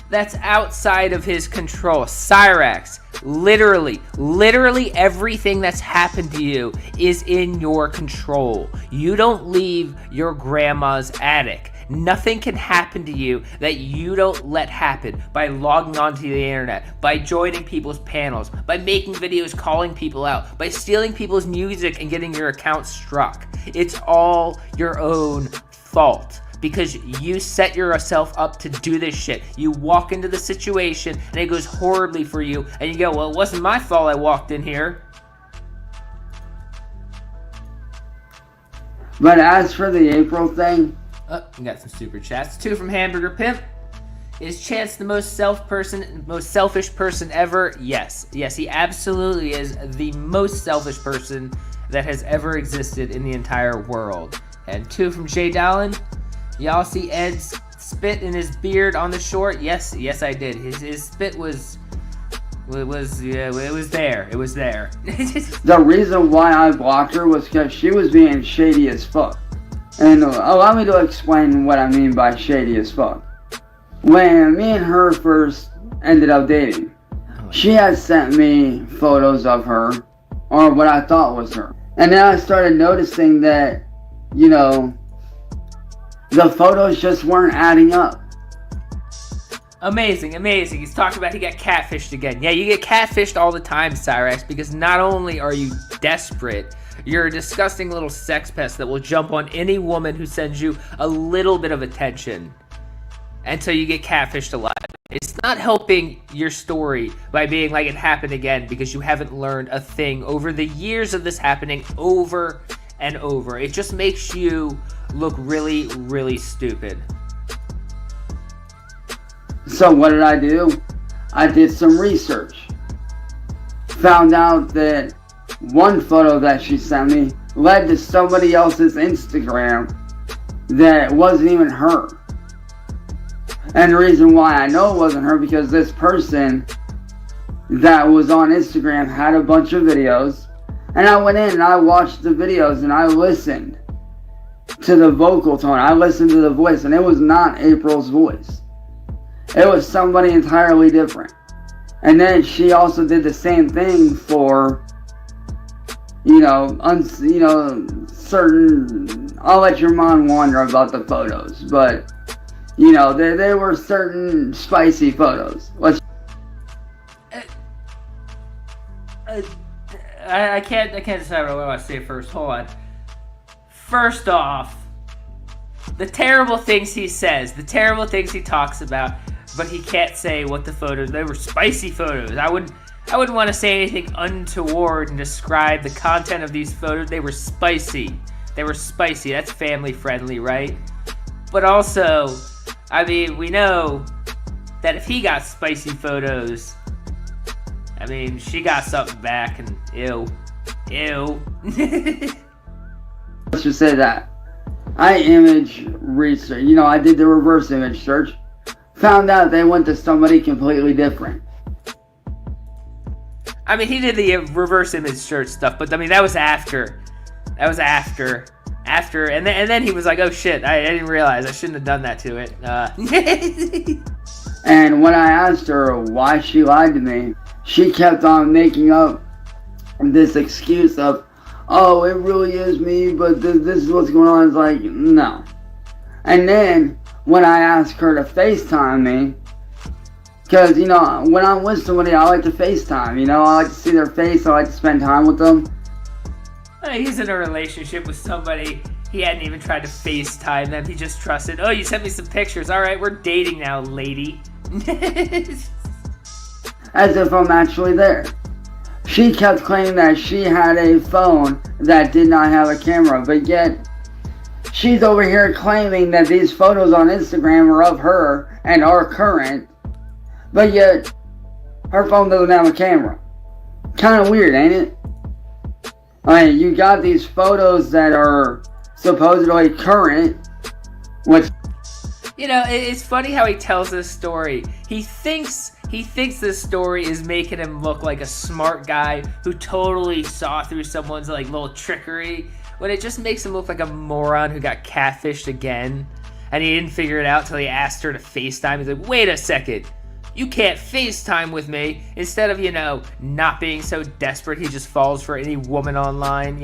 That's outside of his control. Cyrax, literally everything that's happened to you is in your control. You don't leave your grandma's attic. Nothing can happen to you that you don't let happen by logging onto the internet, by joining people's panels, by making videos calling people out, by stealing people's music and getting your account struck. It's all your own fault. Because you set yourself up to do this shit. You walk into the situation and it goes horribly for you, and you go, well, it wasn't my fault I walked in here. But as for the April thing... Oh, we got some super chats. 2 from Hamburger Pimp. Is Chance the most selfish person ever? Yes, he absolutely is the most selfish person that has ever existed in the entire world. And 2 from Jay Dallin. Y'all see Ed's spit in his beard on the short? Yes, I did. His spit was there. It was there. The reason why I blocked her was because she was being shady as fuck. And allow me to explain what I mean by shady as fuck. When me and her first ended up dating, she had sent me photos of her, or what I thought was her. And then I started noticing that, the photos just weren't adding up. Amazing. He's talking about he got catfished again. Yeah, you get catfished all the time, Cyrax, because not only are you desperate, you're a disgusting little sex pest that will jump on any woman who sends you a little bit of attention. And so you get catfished a lot. It's not helping your story by being like it happened again because you haven't learned a thing over the years of this happening over and over. It just makes you look really, really stupid. So what did I do? I did some research. Found out that one photo that she sent me led to somebody else's Instagram that wasn't even her. And the reason why I know it wasn't her, because this person that was on Instagram had a bunch of videos, and I went in and I watched the videos and I listened to the vocal tone. I listened to the voice, and it was not April's voice. It was somebody entirely different. And then she also did the same thing for, certain. I'll let your mom wonder about the photos, but there were certain spicy photos. I can't decide what I want to say first. Hold on. First off, the terrible things he says, the terrible things he talks about, but he can't say what the photos. They were spicy photos. I wouldn't want to say anything untoward and describe the content of these photos. They were spicy. That's family friendly, right? But also, I mean, we know that if he got spicy photos, I mean, she got something back, and ew. Let's just say that. I image research, I did the reverse image search, found out they went to somebody completely different. I mean, he did the reverse image search stuff, but I mean, that was after. And then he was like, oh shit, I didn't realize, I shouldn't have done that to it. And when I asked her why she lied to me, she kept on making up this excuse of, oh, it really is me, but this is what's going on. It's like, no. And then when I asked her to FaceTime me, because, when I'm with somebody, I like to FaceTime, I like to see their face, I like to spend time with them. He's in a relationship with somebody. He hadn't even tried to FaceTime them. He just trusted, oh, you sent me some pictures. All right, we're dating now, lady. As if I'm actually there. She kept claiming that she had a phone that did not have a camera, but yet she's over here claiming that these photos on Instagram are of her and are current, but yet her phone doesn't have a camera. Kind of weird, ain't it? I mean, you got these photos that are supposedly current, which... it's funny how he tells this story. He thinks this story is making him look like a smart guy who totally saw through someone's little trickery, when it just makes him look like a moron who got catfished again, and he didn't figure it out till he asked her to FaceTime. He's like, wait a second, you can't FaceTime with me. Instead of, not being so desperate, he just falls for any woman online,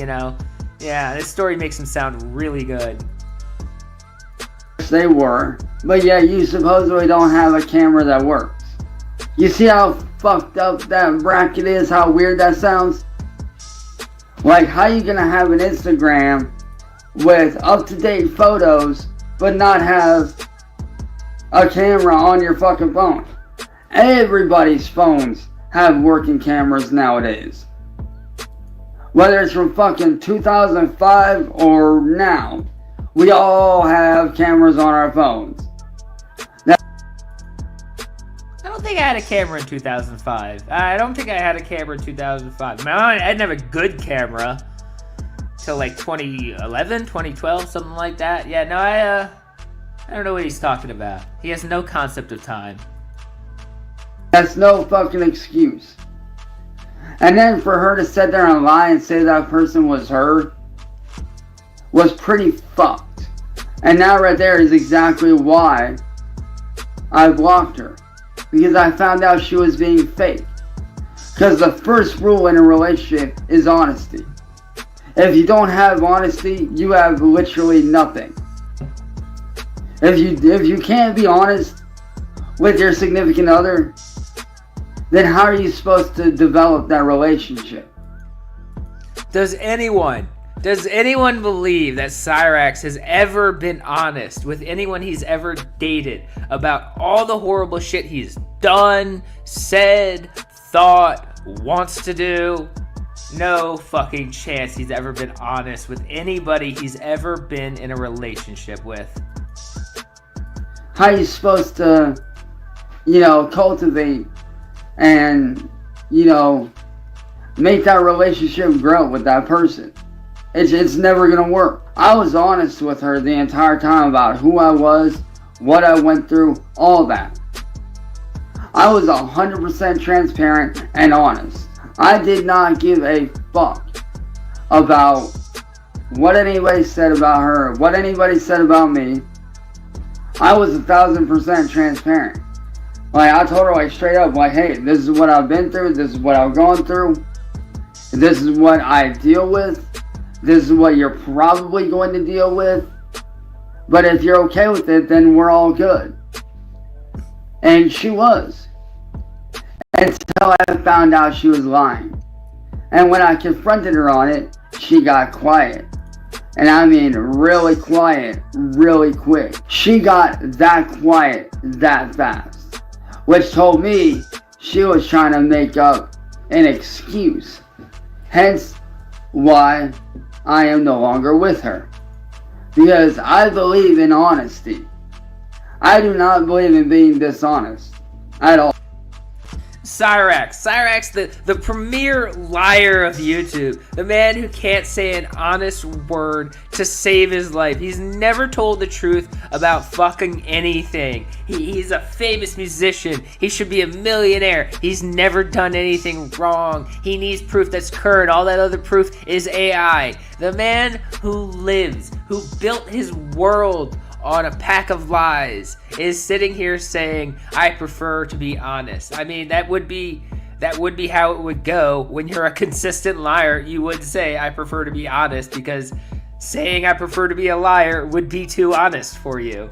Yeah, this story makes him sound really good. They were, but yet you supposedly don't have a camera that works. You see how fucked up that bracket is? How weird that sounds? Like, how you gonna have an Instagram with up-to-date photos but not have a camera on your fucking phone? Everybody's phones have working cameras nowadays. Whether it's from fucking 2005 or now, we all have cameras on our phones. I don't think I had a camera in 2005. I don't think I had a camera in 2005. I mean, I didn't have a good camera till 2011, 2012, something like that. Yeah, no, I don't know what he's talking about. He has no concept of time. That's no fucking excuse. And then for her to sit there and lie and say that person was her was pretty fucked. And that right there is exactly why I blocked her. Because I found out she was being fake. Because the first rule in a relationship is honesty. If you don't have honesty, you have literally nothing. If you can't be honest with your significant other, then how are you supposed to develop that relationship? Does anyone believe that Cyrax has ever been honest with anyone he's ever dated about all the horrible shit he's done, said, thought, wants to do? No fucking chance he's ever been honest with anybody he's ever been in a relationship with. How are you supposed to, cultivate and, make that relationship grow with that person? It's never gonna work. I was honest with her the entire time about who I was, what I went through, all that. I was 100% transparent and honest. I did not give a fuck about what anybody said about her, what anybody said about me. I was 1,000% transparent. I told her straight up, hey, this is what I've been through, this is what I've gone through, this is what I deal with. This is what you're probably going to deal with. But if you're okay with it, then we're all good. And she was. Until I found out she was lying. And when I confronted her on it, she got quiet. And I mean really quiet, really quick. She got that quiet that fast. Which told me she was trying to make up an excuse. Hence why I am no longer with her. Because I believe in honesty. I do not believe in being dishonest at all. Cyrax, the premier liar of YouTube, the man who can't say an honest word to save his life. He's never told the truth about fucking anything. He's a famous musician. He should be a millionaire. He's never done anything wrong. He needs proof that's current. All that other proof is AI. The man who built his world on a pack of lies is sitting here saying, I prefer to be honest. I mean, that would be how it would go. When you're a consistent liar, you would say, I prefer to be honest, because saying I prefer to be a liar would be too honest for you.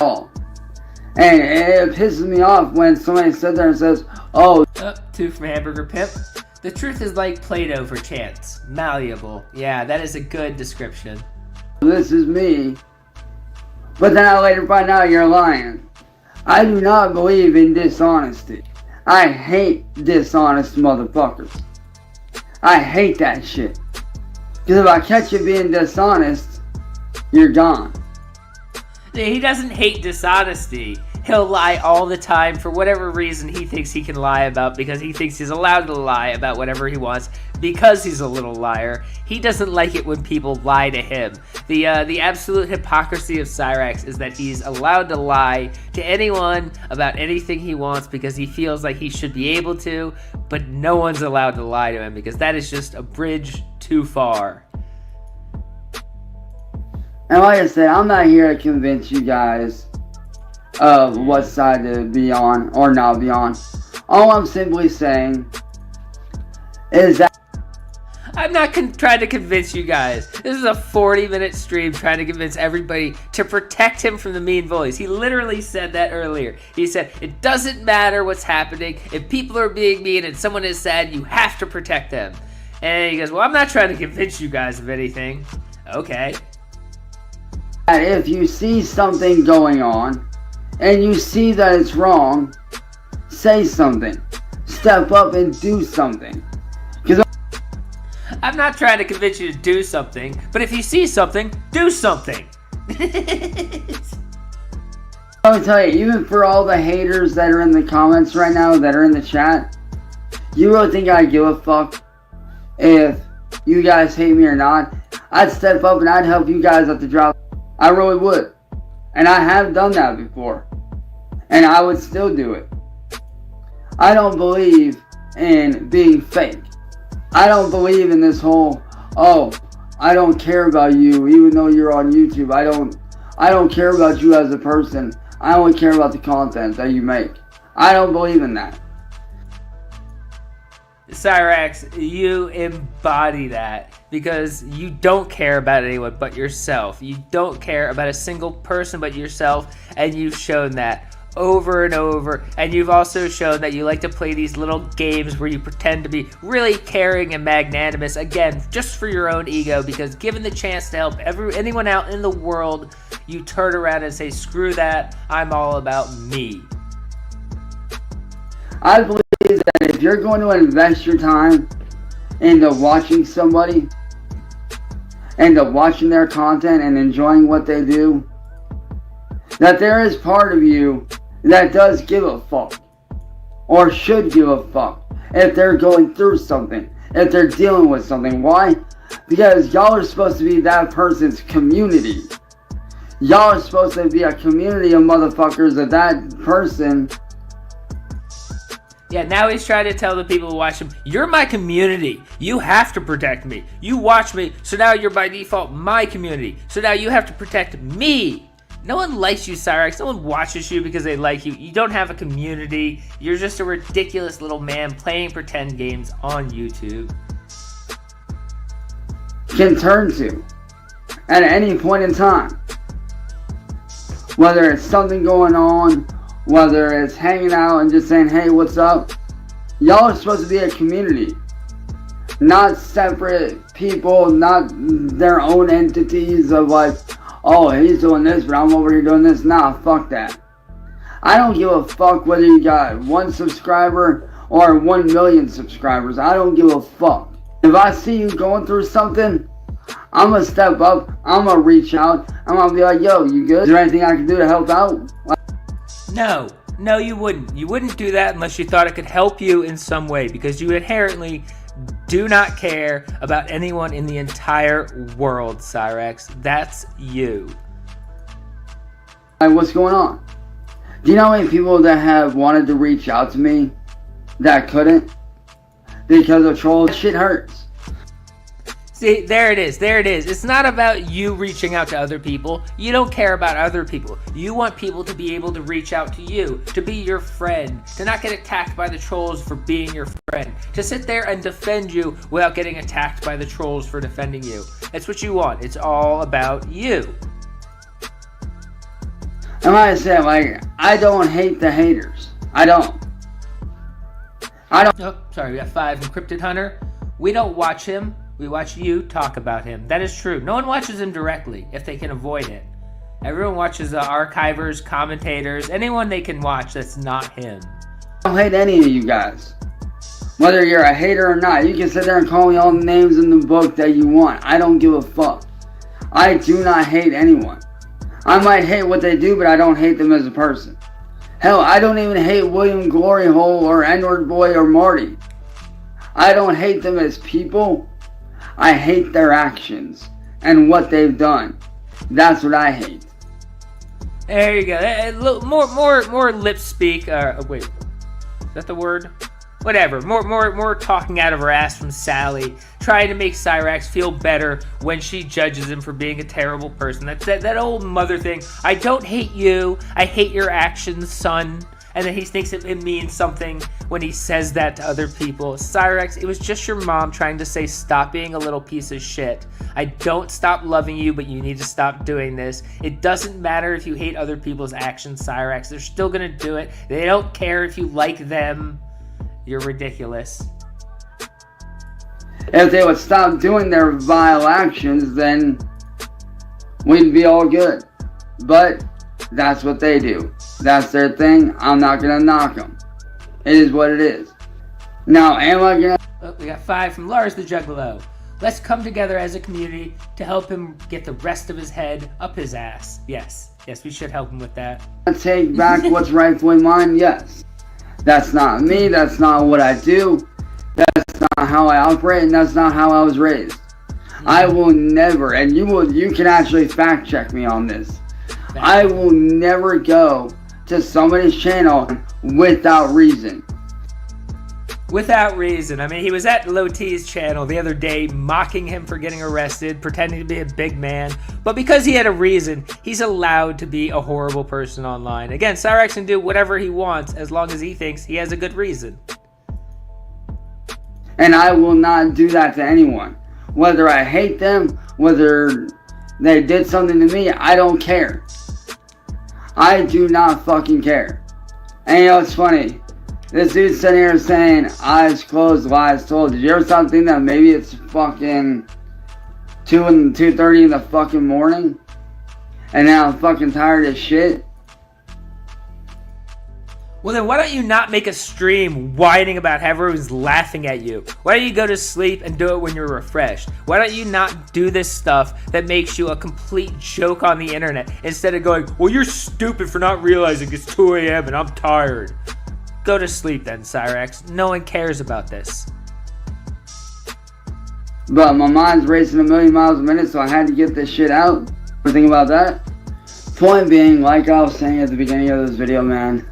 And it pisses me off when somebody sits there and says, Two from Hamburger Pimp. The truth is like Play-Doh for chance. Malleable. Yeah, that is a good description. This is me. But then I later find out you're lying. I do not believe in dishonesty. I hate dishonest motherfuckers. I hate that shit. Because if I catch you being dishonest, you're gone. He doesn't hate dishonesty. He'll lie all the time for whatever reason he thinks he can lie about, because he thinks he's allowed to lie about whatever he wants because he's a little liar. He doesn't like it when people lie to him. The absolute hypocrisy of Cyrax is that he's allowed to lie to anyone about anything he wants because he feels like he should be able to, but no one's allowed to lie to him because that is just a bridge too far. And like I said, I'm not here to convince you guys of what side to be on or not be on. All I'm simply saying is that I'm not trying to convince you guys. This is a 40-minute stream trying to convince everybody to protect him from the mean bullies. He literally said that earlier. He said, it doesn't matter what's happening. If people are being mean and someone is sad, you have to protect them. And he goes, well, I'm not trying to convince you guys of anything. Okay. if you see something going on and you see that it's wrong, say something. Step up and do something. I'm not trying to convince you to do something, but if you see something, do something. I'll tell you, even for all the haters that are in the comments right now, that are in the chat, you really think I give a fuck if you guys hate me or not? I'd step up and I'd help you guys at the drop. I really would. And I have done that before. And I would still do it. I don't believe in being fake. I don't believe in this whole, oh, I don't care about you even though you're on YouTube. I don't care about you as a person. I only care about the content that you make. I don't believe in that. Cyrax, you embody that because you don't care about anyone but yourself. You don't care about a single person but yourself, and you've shown that over and over. And you've also shown that you like to play these little games where you pretend to be really caring and magnanimous, again, just for your own ego, because given the chance to help anyone out in the world, you turn around and say, screw that, I'm all about me. I believe that if you're going to invest your time into watching somebody, into watching their content and enjoying what they do, that there is part of you that does give a fuck, or should give a fuck, if they're going through something, if they're dealing with something. Why? Because y'all are supposed to be that person's community. Y'all are supposed to be a community of motherfuckers of that person. Yeah, now he's trying to tell the people who watch him, you're my community. You have to protect me. You watch me, so now you're by default my community. So now you have to protect me. No one likes you, Cyrax. No one watches you because they like you. You don't have a community. You're just a ridiculous little man playing pretend games on YouTube. Can turn to at any point in time. Whether it's something going on, whether it's hanging out and just saying, hey, what's up? Y'all are supposed to be a community. Not separate people, not their own entities of like, oh, he's doing this, but I'm over here doing this. Nah, fuck that. I don't give a fuck whether you got 1 subscriber or 1 million subscribers. I don't give a fuck. If I see you going through something, I'm gonna step up. I'm gonna reach out. I'm gonna be like, yo, you good? Is there anything I can do to help out? No, you wouldn't. You wouldn't do that unless you thought it could help you in some way, because you inherently do not care about anyone in the entire world, Cyrax. That's you. Like, what's going on? Do you know how many people that have wanted to reach out to me that couldn't because of trolls? Shit hurts. See, there it is. It's not about you reaching out to other people. You don't care about other people. You want people to be able to reach out to you, to be your friend, to not get attacked by the trolls for being your friend, to sit there and defend you without getting attacked by the trolls for defending you. That's what you want. It's all about you. And like I said, like, I don't hate the haters. I don't. Oh, sorry, we got 5 from Cryptid Hunter. We don't watch him. We watch you talk about him. That is true. No one watches him directly if they can avoid it. Everyone watches the archivers, commentators, anyone they can watch that's not him. I don't hate any of you guys. Whether you're a hater or not, you can sit there and call me all the names in the book that you want. I don't give a fuck. I do not hate anyone. I might hate what they do, but I don't hate them as a person. Hell, I don't even hate William Glory Hole or N-Word Boy or Marty. I don't hate them as people. I hate their actions and what they've done. That's what I hate. There you go. More lip speak. Wait, is that the word? Whatever. More talking out of her ass from Sally, trying to make Cyrax feel better when she judges him for being a terrible person. That's that old mother thing. I don't hate you. I hate your actions, son. And then he thinks it means something when he says that to other people. Cyrax, it was just your mom trying to say stop being a little piece of shit. I don't stop loving you, but you need to stop doing this. It doesn't matter if you hate other people's actions, Cyrax. They're still gonna do it. They don't care if you like them. You're ridiculous. If they would stop doing their vile actions, then we'd be all good. But that's what they do. That's their thing. I'm not gonna knock them. It is what it is. Now, am I gonna... Oh, we got 5 from Lars the Juggalo. Let's come together as a community to help him get the rest of his head up his ass. Yes, we should help him with that. Take back what's rightfully mine? Yes. That's not me. That's not what I do. That's not how I operate, and that's not how I was raised. I will never, and you can actually fact check me on this. I will never go to somebody's channel without reason. Without reason. I mean, he was at Low T's channel the other day mocking him for getting arrested, pretending to be a big man. But because he had a reason, he's allowed to be a horrible person online. Again, Cyrax can do whatever he wants as long as he thinks he has a good reason. And I will not do that to anyone. Whether I hate them, whether they did something to me, I don't care. I do not fucking care. And you know, it's funny. This dude's sitting here saying, eyes closed, lies told. Did you ever stop thinking that maybe it's fucking 2:30 in the fucking morning? And now I'm fucking tired as shit? Well, then why don't you not make a stream whining about how everyone's laughing at you? Why don't you go to sleep and do it when you're refreshed? Why don't you not do this stuff that makes you a complete joke on the internet instead of going, well, you're stupid for not realizing it's 2 a.m. and I'm tired. Go to sleep then, Cyrax. No one cares about this. But my mind's racing 1,000,000 miles a minute, so I had to get this shit out. Think about that. Point being, like I was saying at the beginning of this video, man.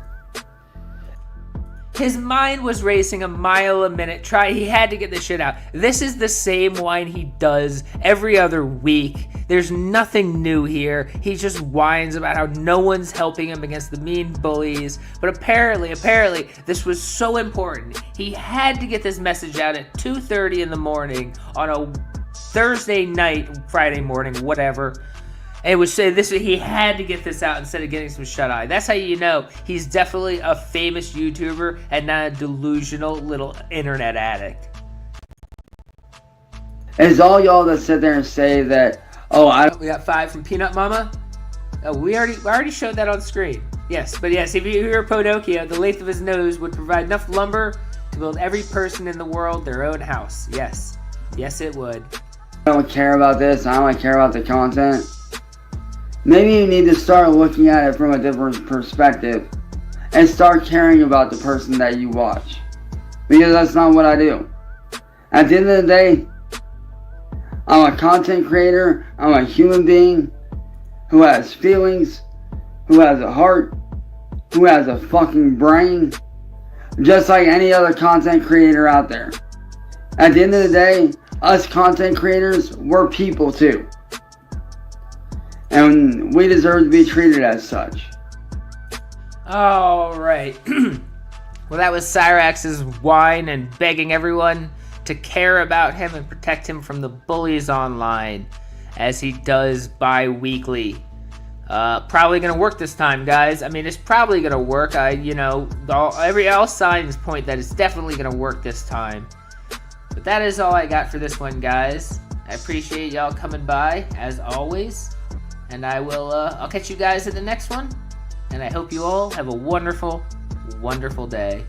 His mind was racing a mile a minute. He had to get this shit out. This is the same whine he does every other week. There's nothing new here. He just whines about how no one's helping him against the mean bullies. But apparently, this was so important. He had to get this message out at 2:30 in the morning on a Thursday night, Friday morning, whatever. And it was say this. He had to get this out instead of getting some shut eye. That's how you know he's definitely a famous YouTuber and not a delusional little internet addict. It's all y'all that sit there and say that, We got 5 from Peanut Mama. Oh, we already showed that on screen. Yes, but yes, if you were Pinocchio, the length of his nose would provide enough lumber to build every person in the world their own house. Yes, it would. don't care about this, I don't care about the content. Maybe you need to start looking at it from a different perspective and start caring about the person that you watch. Because that's not what I do. At the end of the day, I'm a content creator, I'm a human being who has feelings, who has a heart, who has a fucking brain, just like any other content creator out there. At the end of the day, us content creators, we're people too. And we deserve to be treated as such. Alright. Well, that was Cyraxx's whine and begging everyone to care about him and protect him from the bullies online, as he does bi-weekly. Probably gonna work this time, guys. I mean, it's probably gonna work. All signs point that it's definitely gonna work this time. But that is all I got for this one, guys. I appreciate y'all coming by, as always. And I'll catch you guys in the next one. And I hope you all have a wonderful, wonderful day.